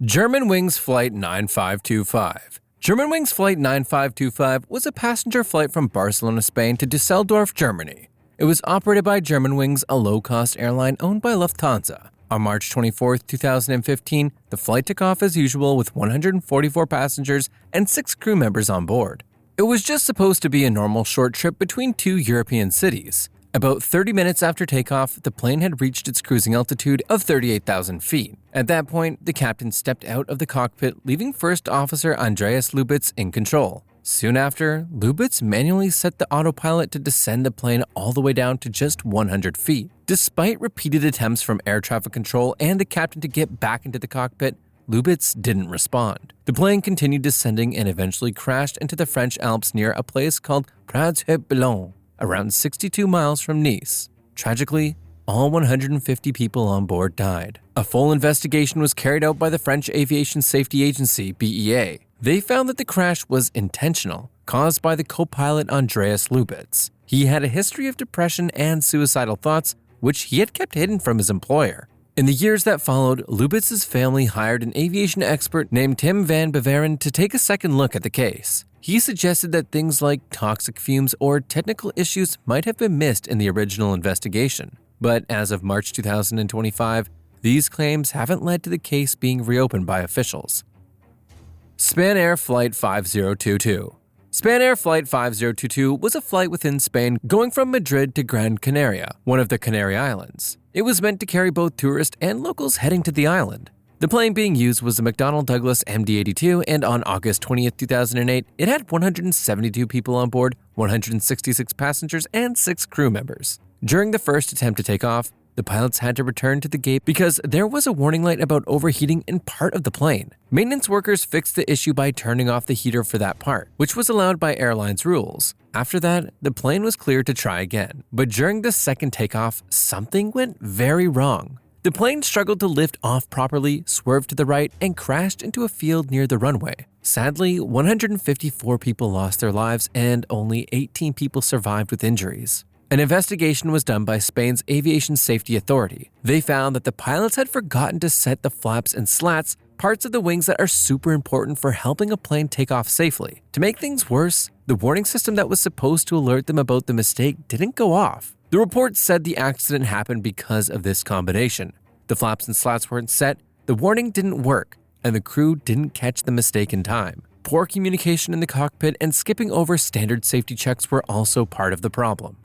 Germanwings Flight 9525. Germanwings Flight 9525 was a passenger flight from Barcelona, Spain to Düsseldorf, Germany. It was operated by Germanwings, a low-cost airline owned by Lufthansa. On March 24, 2015, the flight took off as usual with 144 passengers and 6 crew members on board. It was just supposed to be a normal short trip between 2 European cities. About 30 minutes after takeoff, the plane had reached its cruising altitude of 38,000 feet. At that point, the captain stepped out of the cockpit, leaving First Officer Andreas Lubitz in control. Soon after, Lubitz manually set the autopilot to descend the plane all the way down to just 100 feet. Despite repeated attempts from air traffic control and the captain to get back into the cockpit, Lubitz didn't respond. The plane continued descending and eventually crashed into the French Alps near a place called Prades-et-Boulogne, around 62 miles from Nice. Tragically, all 150 people on board died. A full investigation was carried out by the French Aviation Safety Agency, BEA. They found that the crash was intentional, caused by the co-pilot Andreas Lubitz. He had a history of depression and suicidal thoughts, which he had kept hidden from his employer. In the years that followed, Lubitz's family hired an aviation expert named Tim van Beveren to take a second look at the case. He suggested that things like toxic fumes or technical issues might have been missed in the original investigation. But as of March 2025, these claims haven't led to the case being reopened by officials. Spanair Flight 5022. Spanair Flight 5022 was a flight within Spain going from Madrid to Gran Canaria, one of the Canary Islands. It was meant to carry both tourists and locals heading to the island. The plane being used was a McDonnell Douglas MD-82, and on August 20, 2008, it had 172 people on board, 166 passengers, and 6 crew members. During the first attempt to take off, the pilots had to return to the gate because there was a warning light about overheating in part of the plane. Maintenance workers fixed the issue by turning off the heater for that part, which was allowed by airlines rules. After that, the plane was cleared to try again. But during the second takeoff, something went very wrong. The plane struggled to lift off properly, swerved to the right, and crashed into a field near the runway. Sadly, 154 people lost their lives and only 18 people survived with injuries. An investigation was done by Spain's Aviation Safety Authority. They found that the pilots had forgotten to set the flaps and slats, parts of the wings that are super important for helping a plane take off safely. To make things worse, the warning system that was supposed to alert them about the mistake didn't go off. The report said the accident happened because of this combination. The flaps and slats weren't set, the warning didn't work, and the crew didn't catch the mistake in time. Poor communication in the cockpit and skipping over standard safety checks were also part of the problem.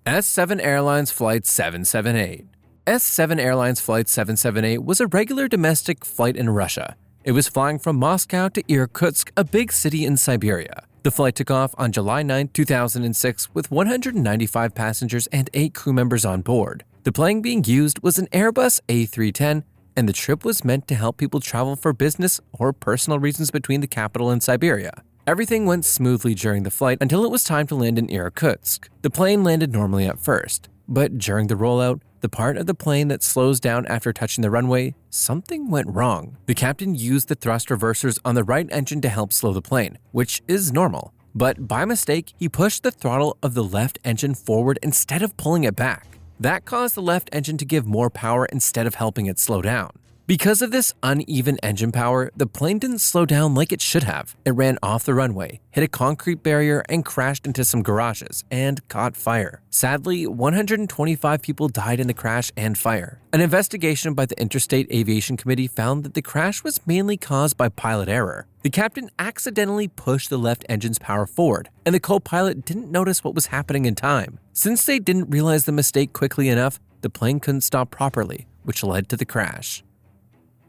S7 Airlines Flight 778. S7 Airlines Flight 778 was a regular domestic flight in Russia. It was flying from Moscow to Irkutsk, a big city in Siberia. The flight took off on July 9, 2006 with 195 passengers and 8 crew members on board. The plane being used was an Airbus A310, and the trip was meant to help people travel for business or personal reasons between the capital and Siberia. Everything went smoothly during the flight until it was time to land in Irkutsk. The plane landed normally at first, but during the rollout, the part of the plane that slows down after touching the runway, something went wrong. The captain used the thrust reversers on the right engine to help slow the plane, which is normal. But by mistake, he pushed the throttle of the left engine forward instead of pulling it back. That caused the left engine to give more power instead of helping it slow down. Because of this uneven engine power, the plane didn't slow down like it should have. It ran off the runway, hit a concrete barrier, and crashed into some garages, and caught fire. Sadly, 125 people died in the crash and fire. An investigation by the Interstate Aviation Committee found that the crash was mainly caused by pilot error. The captain accidentally pushed the left engine's power forward, and the co-pilot didn't notice what was happening in time. Since they didn't realize the mistake quickly enough, the plane couldn't stop properly, which led to the crash.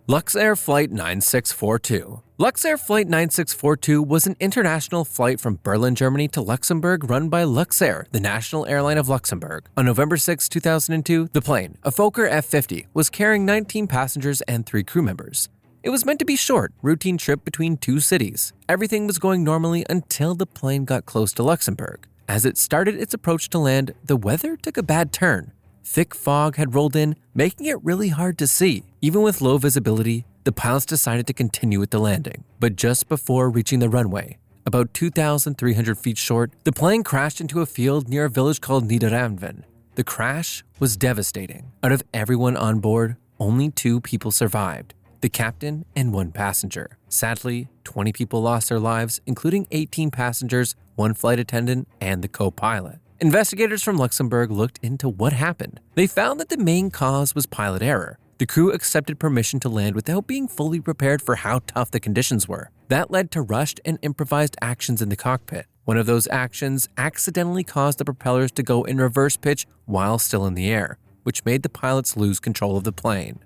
Luxair Flight 9642. Luxair Flight 9642 was an international flight from Berlin, Germany to Luxembourg run by Luxair, the national airline of Luxembourg. On November 6, 2002, the plane, a Fokker F-50, was carrying 19 passengers and 3 crew members. It was meant to be a short, routine trip between 2 cities. Everything was going normally until the plane got close to Luxembourg. As it started its approach to land, the weather took a bad turn. Thick fog had rolled in, making it really hard to see. Even with low visibility, the pilots decided to continue with the landing. But just before reaching the runway, about 2,300 feet short, the plane crashed into a field near a village called Niederramven. The crash was devastating. Out of everyone on board, only 2 people survived. the captain and 1 passenger. Sadly, 20 people lost their lives, including 18 passengers, 1 flight attendant, and the co-pilot. Investigators from Luxembourg looked into what happened. They found that the main cause was pilot error. The crew accepted permission to land without being fully prepared for how tough the conditions were. That led to rushed and improvised actions in the cockpit. One of those actions accidentally caused the propellers to go in reverse pitch while still in the air, which made the pilots lose control of the plane.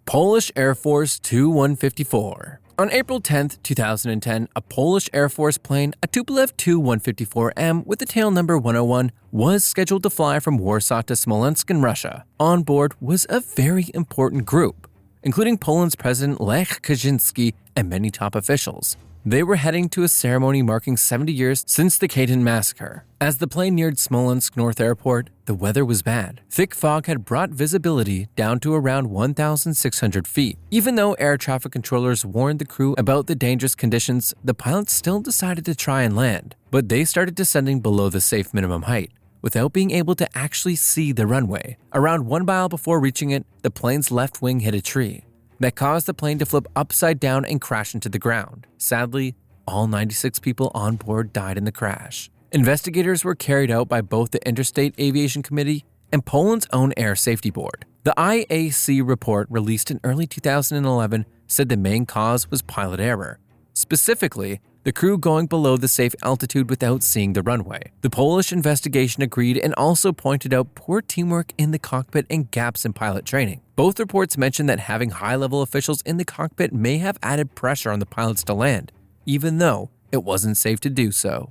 Polish Air Force Tu-154. On April 10, 2010, a Polish Air Force plane, a Tupolev Tu-154M with the tail number 101, was scheduled to fly from Warsaw to Smolensk in Russia. On board was a very important group, including Poland's President Lech Kaczynski and many top officials. They were heading to a ceremony marking 70 years since the Katyn massacre. As the plane neared Smolensk North Airport, the weather was bad. Thick fog had brought visibility down to around 1,600 feet. Even though air traffic controllers warned the crew about the dangerous conditions, the pilots still decided to try and land. But they started descending below the safe minimum height, without being able to actually see the runway. Around 1 mile before reaching it, the plane's left wing hit a tree. That caused the plane to flip upside down and crash into the ground. Sadly, all 96 people on board died in the crash. Investigators were carried out by both the Interstate Aviation Committee and Poland's own Air Safety Board. The IAC report released in early 2011 said the main cause was pilot error. Specifically, the crew going below the safe altitude without seeing the runway. The Polish investigation agreed and also pointed out poor teamwork in the cockpit and gaps in pilot training. Both reports mentioned that having high-level officials in the cockpit may have added pressure on the pilots to land, even though it wasn't safe to do so.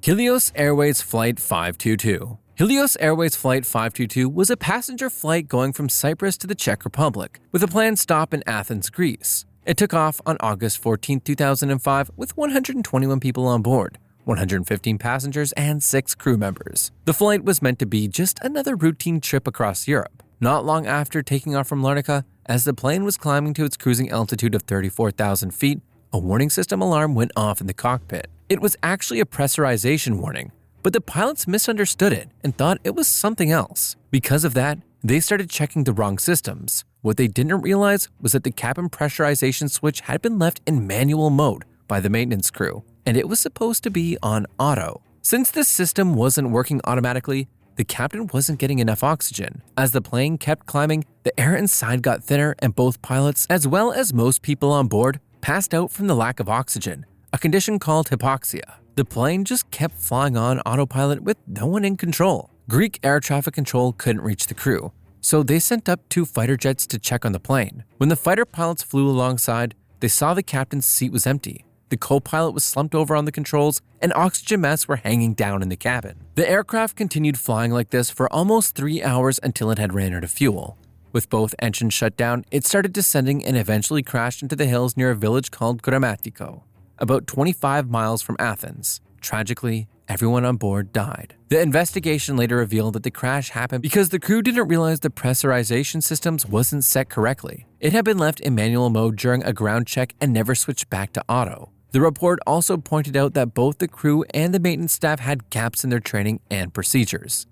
Helios Airways Flight 522. Helios Airways Flight 522 was a passenger flight going from Cyprus to the Czech Republic, with a planned stop in Athens, Greece. It took off on August 14, 2005 with 121 people on board, 115 passengers, and 6 crew members. The flight was meant to be just another routine trip across Europe. Not long after taking off from Larnaca, as the plane was climbing to its cruising altitude of 34,000 feet, a warning system alarm went off in the cockpit. It was actually a pressurization warning, but the pilots misunderstood it and thought it was something else. Because of that, they started checking the wrong systems. What they didn't realize was that the cabin pressurization switch had been left in manual mode by the maintenance crew, and it was supposed to be on auto. Since this system wasn't working automatically, the captain wasn't getting enough oxygen. As the plane kept climbing, the air inside got thinner and both pilots, as well as most people on board, passed out from the lack of oxygen, a condition called hypoxia. The plane just kept flying on autopilot with no one in control. Greek air traffic control couldn't reach the crew, so they sent up 2 fighter jets to check on the plane. When the fighter pilots flew alongside, they saw the captain's seat was empty. The co-pilot was slumped over on the controls, and oxygen masks were hanging down in the cabin. The aircraft continued flying like this for almost 3 hours until it had ran out of fuel. With both engines shut down, it started descending and eventually crashed into the hills near a village called Gramatiko, about 25 miles from Athens. Tragically, everyone on board died. The investigation later revealed that the crash happened because the crew didn't realize the pressurization systems wasn't set correctly. It had been left in manual mode during a ground check and never switched back to auto. The report also pointed out that both the crew and the maintenance staff had gaps in their training and procedures.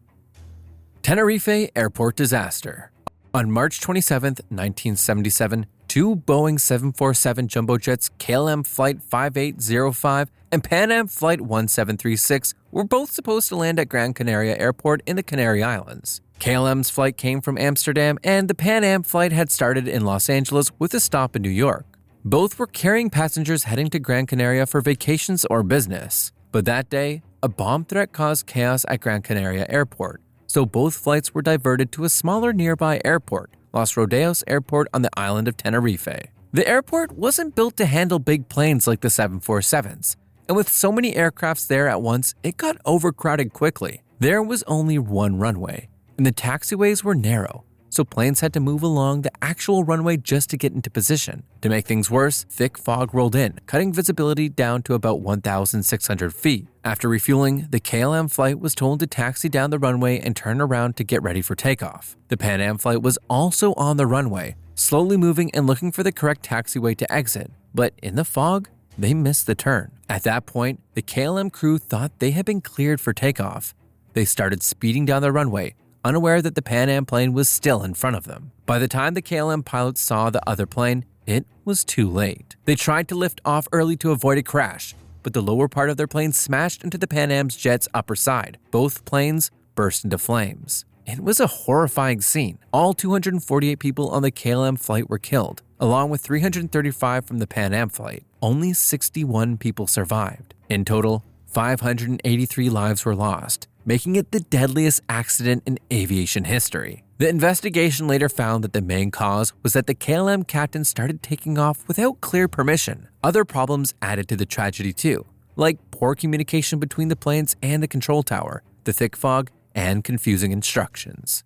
Tenerife Airport Disaster. On March 27, 1977, 2 Boeing 747 jumbo jets KLM Flight 5805 and Pan Am Flight 1736 were both supposed to land at Gran Canaria Airport in the Canary Islands. KLM's flight came from Amsterdam and the Pan Am flight had started in Los Angeles with a stop in New York. Both were carrying passengers heading to Gran Canaria for vacations or business. But that day, a bomb threat caused chaos at Gran Canaria Airport, so both flights were diverted to a smaller nearby airport, Los Rodeos Airport on the island of Tenerife. The airport wasn't built to handle big planes like the 747s, and with so many aircrafts there at once, it got overcrowded quickly. There was only one runway, and the taxiways were narrow, so planes had to move along the actual runway just to get into position. To make things worse, thick fog rolled in, cutting visibility down to about 1,600 feet. After refueling, the KLM flight was told to taxi down the runway and turn around to get ready for takeoff. The Pan Am flight was also on the runway, slowly moving and looking for the correct taxiway to exit, but in the fog, they missed the turn. At that point, the KLM crew thought they had been cleared for takeoff. They started speeding down the runway, unaware that the Pan Am plane was still in front of them. By the time the KLM pilots saw the other plane, it was too late. They tried to lift off early to avoid a crash, but the lower part of their plane smashed into the Pan Am's jet's upper side. Both planes burst into flames. It was a horrifying scene. All 248 people on the KLM flight were killed, along with 335 from the Pan Am flight. Only 61 people survived. In total, 583 lives were lost, making it the deadliest accident in aviation history. The investigation later found that the main cause was that the KLM captain started taking off without clear permission. Other problems added to the tragedy too, like poor communication between the planes and the control tower, the thick fog, and confusing instructions.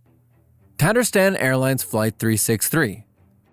Tatarstan Airlines Flight 363.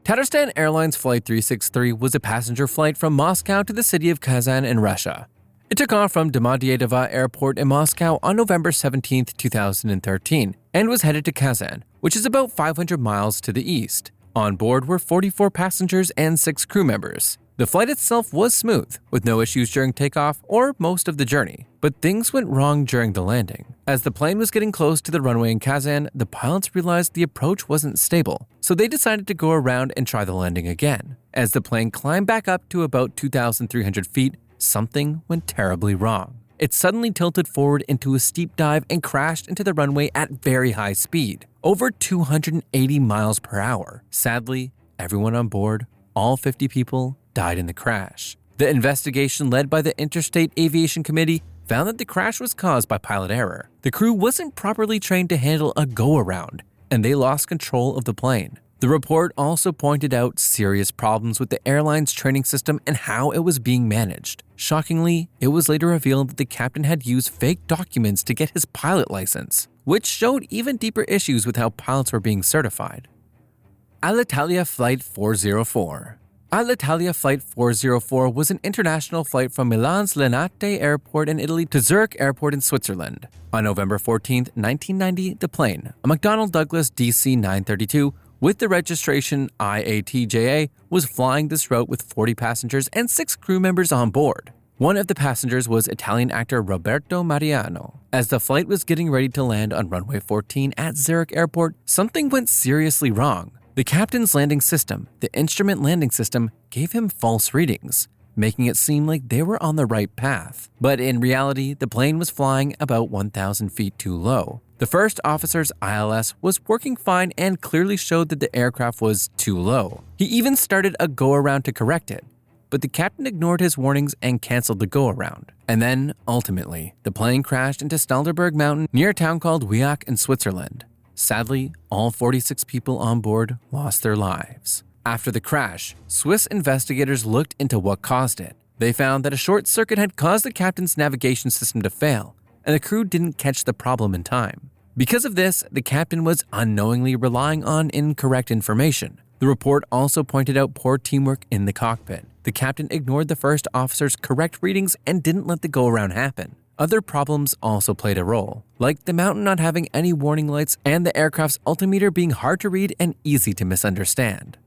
Tatarstan Airlines Flight 363 was a passenger flight from Moscow to the city of Kazan in Russia. It took off from Domodedovo Airport in Moscow on November 17, 2013, and was headed to Kazan, which is about 500 miles to the east. On board were 44 passengers and 6 crew members. The flight itself was smooth, with no issues during takeoff or most of the journey, but things went wrong during the landing. As the plane was getting close to the runway in Kazan, the pilots realized the approach wasn't stable, so they decided to go around and try the landing again. As the plane climbed back up to about 2,300 feet, something went terribly wrong. It suddenly tilted forward into a steep dive and crashed into the runway at very high speed, over 280 miles per hour. Sadly, everyone on board, all 50 people, died in the crash. The investigation led by the Interstate Aviation Committee found that the crash was caused by pilot error. The crew wasn't properly trained to handle a go-around, and they lost control of the plane. The report also pointed out serious problems with the airline's training system and how it was being managed. Shockingly, it was later revealed that the captain had used fake documents to get his pilot license, which showed even deeper issues with how pilots were being certified. Alatalia Flight 404. Alatalia Flight 404 was an international flight from Milan's Linate Airport in Italy to Zurich Airport in Switzerland. On November 14, 1990, the plane, a McDonnell Douglas DC-932, with the registration IATJA, was flying this route with 40 passengers and 6 crew members on board. One of the passengers was Italian actor Roberto Mariano. As the flight was getting ready to land on runway 14 at Zurich Airport, something went seriously wrong. The captain's landing system, the instrument landing system, gave him false readings, making it seem like they were on the right path. But in reality, the plane was flying about 1,000 feet too low. The first officer's ILS was working fine and clearly showed that the aircraft was too low. He even started a go-around to correct it, but the captain ignored his warnings and canceled the go-around. And then, ultimately, the plane crashed into Stalderberg Mountain near a town called Wiach in Switzerland. Sadly, all 46 people on board lost their lives. After the crash, Swiss investigators looked into what caused it. They found that a short circuit had caused the captain's navigation system to fail, and the crew didn't catch the problem in time. Because of this, the captain was unknowingly relying on incorrect information. The report also pointed out poor teamwork in the cockpit. The captain ignored the first officer's correct readings and didn't let the go-around happen. Other problems also played a role, like the mountain not having any warning lights and the aircraft's altimeter being hard to read and easy to misunderstand.